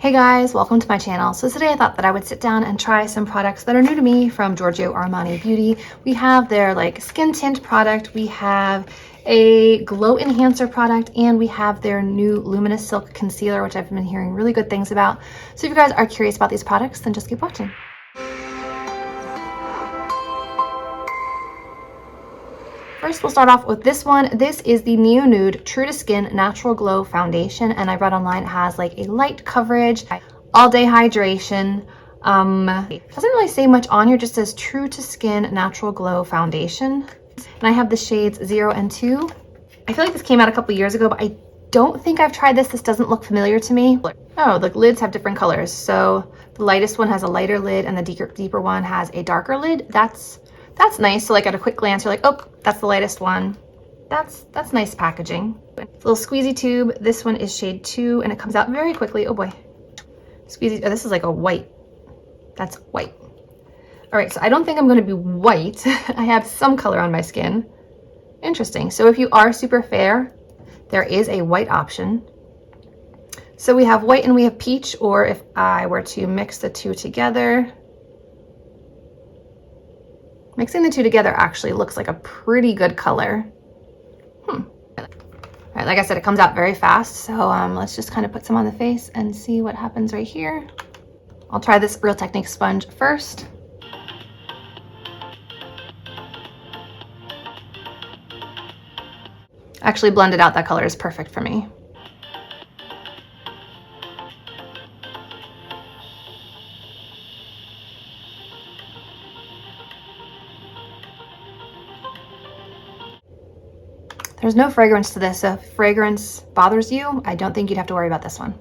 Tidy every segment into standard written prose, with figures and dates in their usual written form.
Hey guys, welcome to my channel. So today I thought that I would sit down and try some products that are new to me from Giorgio Armani Beauty. We have their skin tint product, we have a glow enhancer product, and we have their new luminous silk concealer, which I've been hearing really good things about. So if you guys are curious about these products, then just keep watching. First, we'll start off with this one. This is the Nude True to Skin Natural Glow Foundation, and I read online it has a light coverage, all day hydration. Doesn't really say much on here, just says True to Skin Natural Glow Foundation. And I have the shades 0 and 2. I feel like this came out a couple years ago, but I don't think I've tried this. This doesn't look familiar to me. Oh, the lids have different colors. So the lightest one has a lighter lid and the deeper one has a darker lid. That's nice. So at a quick glance, you're like, oh, that's the lightest one. That's nice packaging. It's a little squeezy tube. This one is shade 2 and it comes out very quickly. Oh boy. Squeezy. Oh, this is like a white. That's white. All right, so I don't think I'm going to be white. I have some color on my skin. Interesting. So if you are super fair, there is a white option. So we have white and we have peach, or if I were to mix the two together, mixing the two together actually looks like a pretty good color. All right, like I said, it comes out very fast. So let's just kind of put some on the face and see what happens right here. I'll try this Real Technique sponge first. Actually blended out, that color is perfect for me. There's no fragrance to this, so if fragrance bothers you, I don't think you'd have to worry about this one.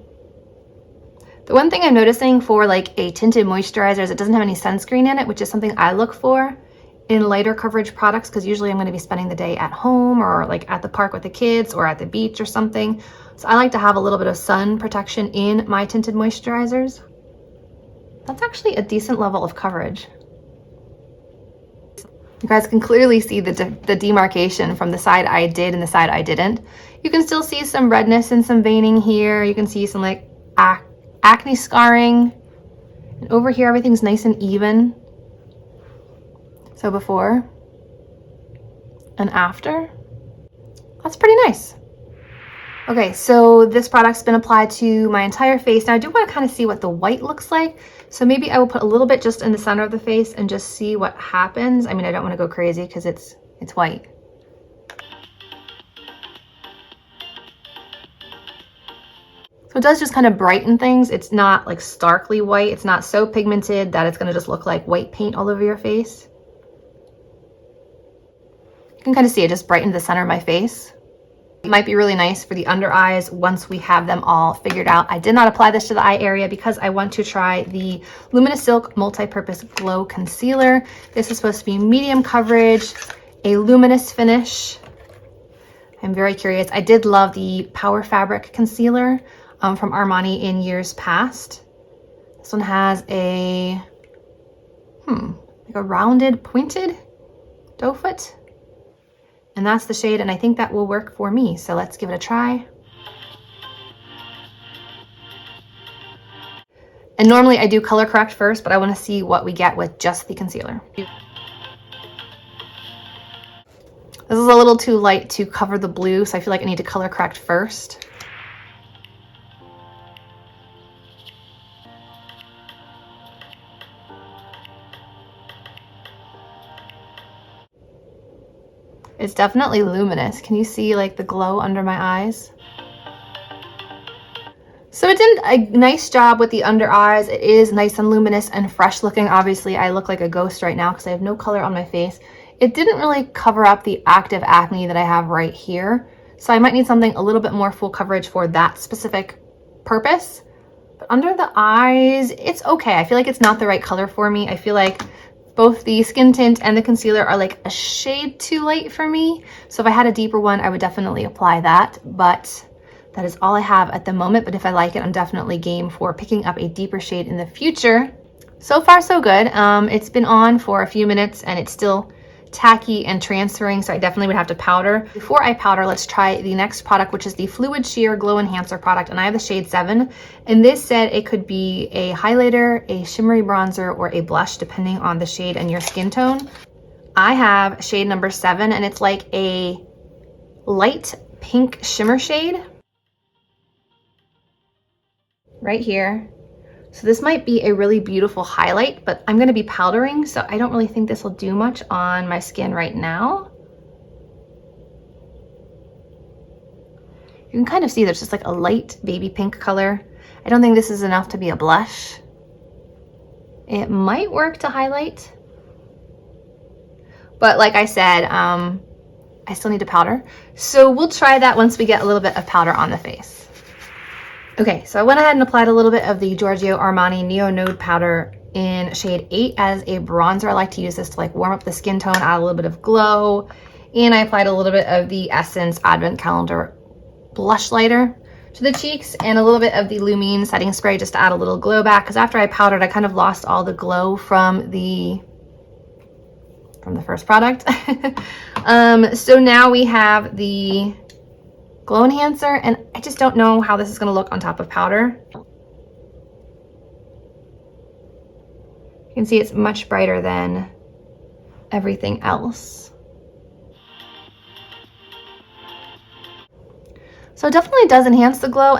The one thing I'm noticing for a tinted moisturizer is it doesn't have any sunscreen in it, which is something I look for in lighter coverage products, because usually I'm going to be spending the day at home or at the park with the kids or at the beach or something. So I like to have a little bit of sun protection in my tinted moisturizers. That's actually a decent level of coverage. You guys can clearly see the demarcation from the side I did and the side I didn't. You can still see some redness and some veining here. You can see some acne scarring. And over here, everything's nice and even. So before and after, that's pretty nice. Okay, so this product's been applied to my entire face. Now I do want to kind of see what the white looks like. So maybe I will put a little bit just in the center of the face and just see what happens. I mean, I don't want to go crazy because it's white. So it does just kind of brighten things. It's not starkly white. It's not so pigmented that it's going to just look like white paint all over your face. You can kind of see it just brightened the center of my face. It might be really nice for the under eyes once we have them all figured out. I did not apply this to the eye area because I want to try the Luminous Silk Multi-Purpose Glow Concealer. This is supposed to be medium coverage, a luminous finish. I'm very curious. I did love the Power Fabric Concealer from Armani in years past. This one has a rounded, pointed doe foot. And that's the shade, and I think that will work for me. So let's give it a try. And normally I do color correct first, but I want to see what we get with just the concealer. This is a little too light to cover the blue, so I feel like I need to color correct first. It's definitely luminous. Can you see the glow under my eyes? So it did a nice job with the under eyes. It is nice and luminous and fresh looking. Obviously, I look like a ghost right now because I have no color on my face. It didn't really cover up the active acne that I have right here. So I might need something a little bit more full coverage for that specific purpose. But under the eyes, it's okay. I feel like it's not the right color for me. I feel like both the skin tint and the concealer are a shade too light for me. So if I had a deeper one, I would definitely apply that. But that is all I have at the moment. But if I like it, I'm definitely game for picking up a deeper shade in the future. So far, so good. It's been on for a few minutes and it's still tacky and transferring, so I definitely would have to powder. Before I powder, let's try the next product, which is the Fluid Sheer Glow Enhancer product, and I have the shade 7, and this said it could be a highlighter, a shimmery bronzer, or a blush, depending on the shade and your skin tone. I have shade number 7, and it's like a light pink shimmer shade right here. So this might be a really beautiful highlight, but I'm gonna be powdering, so I don't really think this will do much on my skin right now. You can kind of see there's just like a light baby pink color. I don't think this is enough to be a blush. It might work to highlight, but like I said, I still need to powder. So we'll try that once we get a little bit of powder on the face. Okay, so I went ahead and applied a little bit of the Giorgio Armani Neo Nude powder in shade 8 as a bronzer. I like to use this to like warm up the skin tone, add a little bit of glow. And I applied a little bit of the Essence Advent Calendar blush lighter to the cheeks and a little bit of the Lumine setting spray just to add a little glow back, because after I powdered, I kind of lost all the glow from the first product. So now we have the glow enhancer, and I just don't know how this is going to look on top of powder. You can see it's much brighter than everything else. So it definitely does enhance the glow,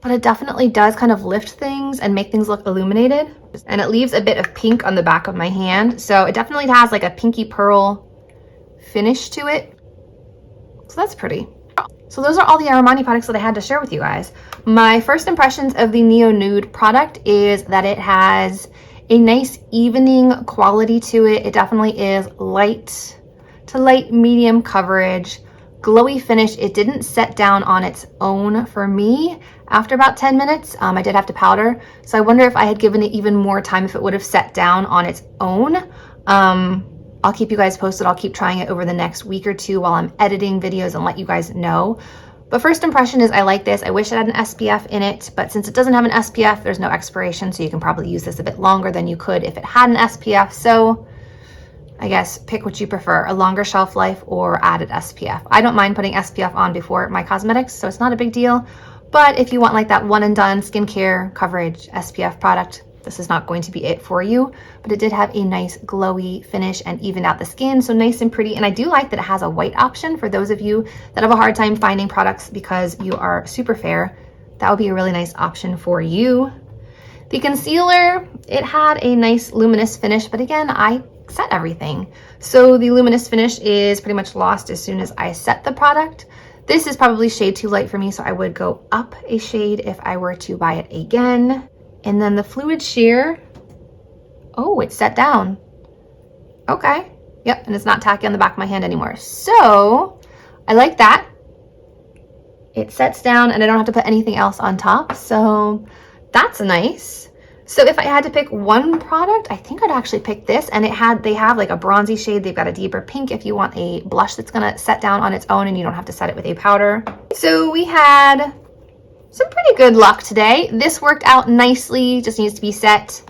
but it definitely does kind of lift things and make things look illuminated. And it leaves a bit of pink on the back of my hand. So it definitely has like a pinky pearl finish to it. So that's pretty. So those are all the Armani products that I had to share with you guys. My first impressions of the Neo Nude product is that it has a nice evening quality to it. It definitely is light to light medium coverage, glowy finish. It didn't set down on its own for me after about 10 minutes. I did have to powder. So I wonder if I had given it even more time, if it would have set down on its own. I'll keep you guys posted. I'll keep trying it over the next week or two while I'm editing videos and let you guys know. But first impression is I like this. I wish it had an SPF in it, but since it doesn't have an SPF, there's no expiration, so you can probably use this a bit longer than you could if it had an SPF. So I guess pick what you prefer, a longer shelf life or added SPF. I don't mind putting SPF on before my cosmetics, so it's not a big deal. But if you want like that one and done skincare coverage SPF product, this is not going to be it for you. But it did have a nice glowy finish and evened out the skin, so nice and pretty. And I do like that it has a white option for those of you that have a hard time finding products because you are super fair. That would be a really nice option for you. The concealer, it had a nice luminous finish, but again, I set everything. So the luminous finish is pretty much lost as soon as I set the product. This is probably shade too light for me, so I would go up a shade if I were to buy it again. And then the Fluid Sheer, oh, it's set down. Okay, yep, and it's not tacky on the back of my hand anymore. So I like that. It sets down and I don't have to put anything else on top, so that's nice. So if I had to pick one product, I think I'd actually pick this. And they have like a bronzy shade. They've got a deeper pink if you want a blush that's gonna set down on its own and you don't have to set it with a powder. So we had some pretty good luck today. This worked out nicely, just needs to be set.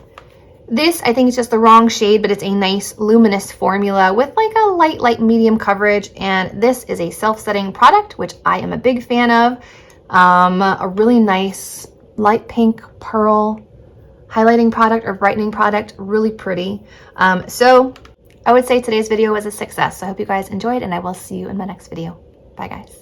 This, I think, is just the wrong shade, but it's a nice luminous formula with like a light medium coverage. And this is a self-setting product, which I am a big fan of. A really nice light pink pearl highlighting product or brightening product, really pretty. So I would say today's video was a success. So I hope you guys enjoyed, and I will see you in my next video. Bye guys.